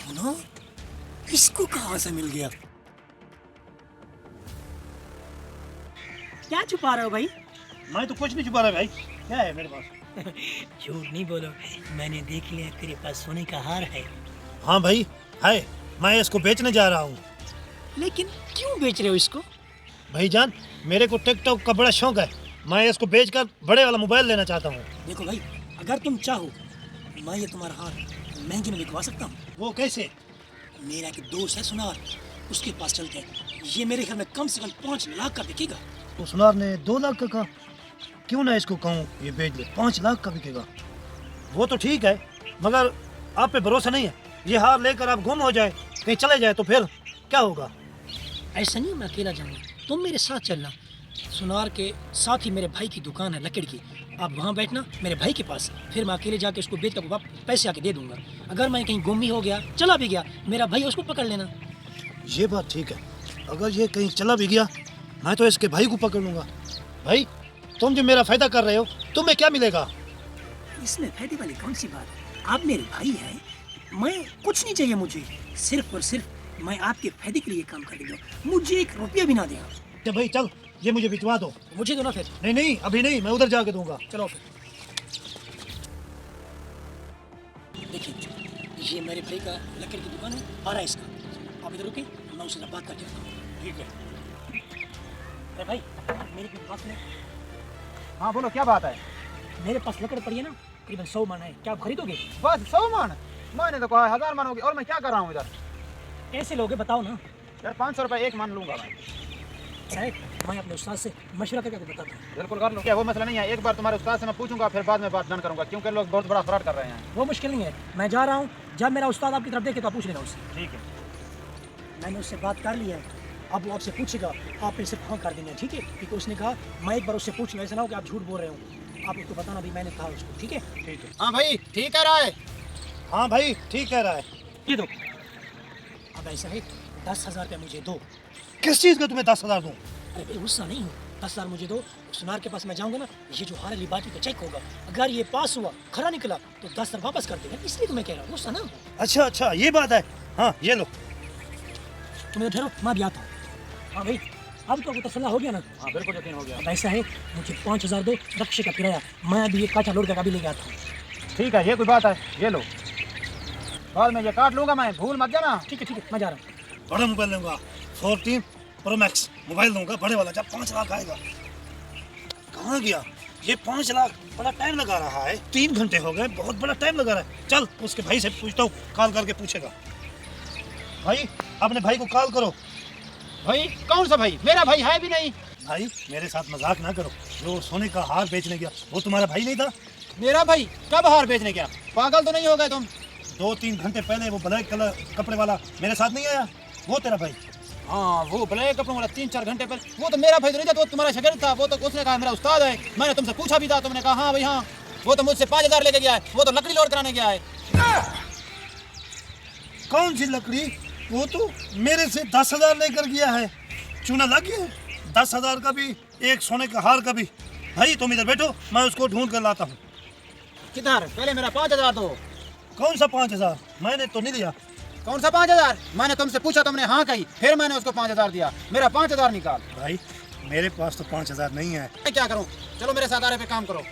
सोना इसको कहां से मिल गया? क्या छुपा रहे हो भाई? मैं तो कुछ नहीं छुपा रहा भाई। क्या है मेरे पास? झूठ नहीं बोलो, मैंने देख लिया तेरे पास सोने का हार है। हाँ भाई है, मैं इसको बेचने जा रहा हूँ। लेकिन क्यों बेच रहे हो इसको? भाईजान मेरे को टिकटॉक का बड़ा शौक है, मैं इसको बेचकर बड़े वाला मोबाइल लेना चाहता हूँ। देखो भाई, अगर तुम चाहो मैं ये तुम्हारा हार महंगे में बिकवा सकता हूँ। वो कैसे? मेरा एक दोस्त है सुनार, उसके पास चलते हैं। ये मेरे घर में कम से कम 5 लाख का बिकेगा। तो सुनार ने 2 लाख का कहा, क्यों ना इसको कहूँ ये बेच ले, 5 लाख का बिकेगा। वो तो ठीक है, मगर आप पे भरोसा नहीं है। ये हार लेकर आप गुम हो जाए, कहीं चले जाए तो फिर क्या होगा? ऐसा नहीं मैं अकेला जाऊंगा, तुम मेरे साथ चलना। सुनार के साथ ही मेरे भाई की दुकान है लकड़ी की, आप वहाँ बैठना मेरे भाई के पास। फिर मैं अकेले जाके उसको बेच कर पैसे आके दे दूंगा। अगर मैं कहीं गुम भी हो गया, चला भी गया, मेरा भाई उसको पकड़ लेना। ये बात ठीक है, अगर ये कहीं चला भी गया मैं तो इसके भाई को पकड़ लूंगा। भाई तुम जो मेरा फायदा कर रहे हो, तुम्हें क्या मिलेगा? इसमें फायदे वाली कौन सी बात है? आप मेरे भाई हैं, मैं कुछ नहीं चाहिए मुझे, सिर्फ और सिर्फ मैं आपके फायदे के लिए काम करेंगे। मुझे 1 रुपया भी ना दें। चल भाई चल, ये मुझे भिजवा दो। मुझे दो ना फिर। नहीं नहीं अभी नहीं, मैं उधर जाके दूंगा। चलो फिर। देखिए, ये मेरे भाई का लकड़ी की दुकान है, आ रहा है इसका। आप इधर रुके, मैं उससे बात करके आता हूँ। ठीक है। अरे भाई, मेरी भी बात सुनो। हाँ बोलो, क्या बात है? मेरे पास लकड़ी पड़ी है ना, करीबन 100 मन है, क्या आप खरीदोगे? बस 100 मन? मैंने तो कहा 1000 मन होगी, और मैं क्या कर रहा हूँ इधर? कैसे लोगे बताओ ना। यार 500 रुपये 1 मन लूंगा मैं। साहब, मैं अपने उस्ताद से मशवरा करके बताता हूँ। बिल्कुल कर लो, क्या वो मसला नहीं है। एक बार तुम्हारे उस्ताद से मैं पूछूंगा, फिर बाद में बात डन करूंगा, क्योंकि लोग बहुत बड़ा फ्रॉड कर रहे हैं। वो मुश्किल नहीं है, मैं जा रहा हूँ। जब मेरा उस्ताद आपकी तरफ देखे तो आप पूछ लेना उससे। ठीक है। मैंने उससे बात कर ली है, अब वो आपसे पूछेगा, आप फिर से हाँ कर देंगे, ठीक है? क्योंकि उसने कहा मैं एक बार उससे पूछ लूँ, ऐसा ना हो कि आप झूठ बोल रहे हो। आप उसको बताना भी मैंने कहा उसको, ठीक है? ठीक है। हाँ भाई ठीक कह रहा है। हाँ भाई ठीक कह रहा है। ये दो। अब ऐसा है, 10,000 रुपया मुझे दो। किस चीज़ का तुम्हें 10,000 दूँ? अरे भाई गुस्सा नहीं हो, 10,000 मुझे दो। सुनार के पास मैं जाऊंगा ना, ये जो हार बाकी का चेक होगा, अगर ये पास हुआ, खरा निकला तो 10,000 वापस कर देगा। इसलिए तो मैं कह रहा हूँ, गुस्सा ना हो। अच्छा अच्छा ये बात है। हाँ ये लो। तुम इधर ठहरो, मैं भी आता हूँ। हाँ भाई, अब तो तसल्ला हो गया ना? हाँ बिल्कुल यकीन हो गया। अब ऐसा है, मुझे 5,000 दो, रक्शे का किराया। मैं अभी ये काचा लोड करके अभी लेके आता हूँ। ठीक है, ये कोई बात है, ये लो। बाद में ये काट लूंगा मैं, भूल मत जाना। ठीक है, मैं जा रहा हूँ। बड़ा मोबाइल लूंगा, 14 प्रो मैक्स मोबाइल लूंगा, बड़े वाला, जब 5 लाख आएगा। कहाँ गया ये 5 लाख? बड़ा टाइम लगा रहा है, 3 घंटे हो गए, बहुत बड़ा टाइम लगा रहा है। चल उसके भाई से पूछता हूँ, कॉल करके पूछेगा। भाई अपने भाई को कॉल करो। भाई कौन सा भाई? मेरा भाई है भी नहीं। भाई मेरे साथ मजाक ना करो, जो सोने का हार बेचने गया वो तुम्हारा भाई नहीं था? मेरा भाई कब हार बेचने गया? पागल तो नहीं हो गए तुम? 2-3 घंटे पहले वो ब्लैक कलर कपड़े वाला मेरे साथ नहीं आया, वो तेरा भाई? हाँ वो ब्लैक कपड़ों वाला 3-4 घंटे पहले, वो तो मेरा भाई तो नहीं था, तो तुम्हारा शागिर्द था। वो तो उसने कहा मेरा उस्ताद है। मैंने तुमसे पूछा भी था, तुमने कहा हाँ भाई हाँ। वो तो मुझसे 5,000 लेके गया है, वो तो लकड़ी लोड कराने गया है। कौन सी लकड़ी? वो तो मेरे से 10,000 लेकर गया है। चूना लग गया, 10,000 का भी, एक सोने का हार का भी। भाई तुम इधर बैठो, मैं उसको ढूंढ कर लाता हूँ। किधर? पहले मेरा 5,000 दो। कौन सा 5,000? मैंने तो नहीं दिया। कौन सा 5,000? मैंने तुमसे पूछा, तुमने हाँ कही, फिर मैंने उसको 5,000 दिया। मेरा 5,000 निकाल। भाई मेरे पास तो 5,000 नहीं है। मैं क्या करूँ? चलो मेरे साथ आ रहे पे काम करो।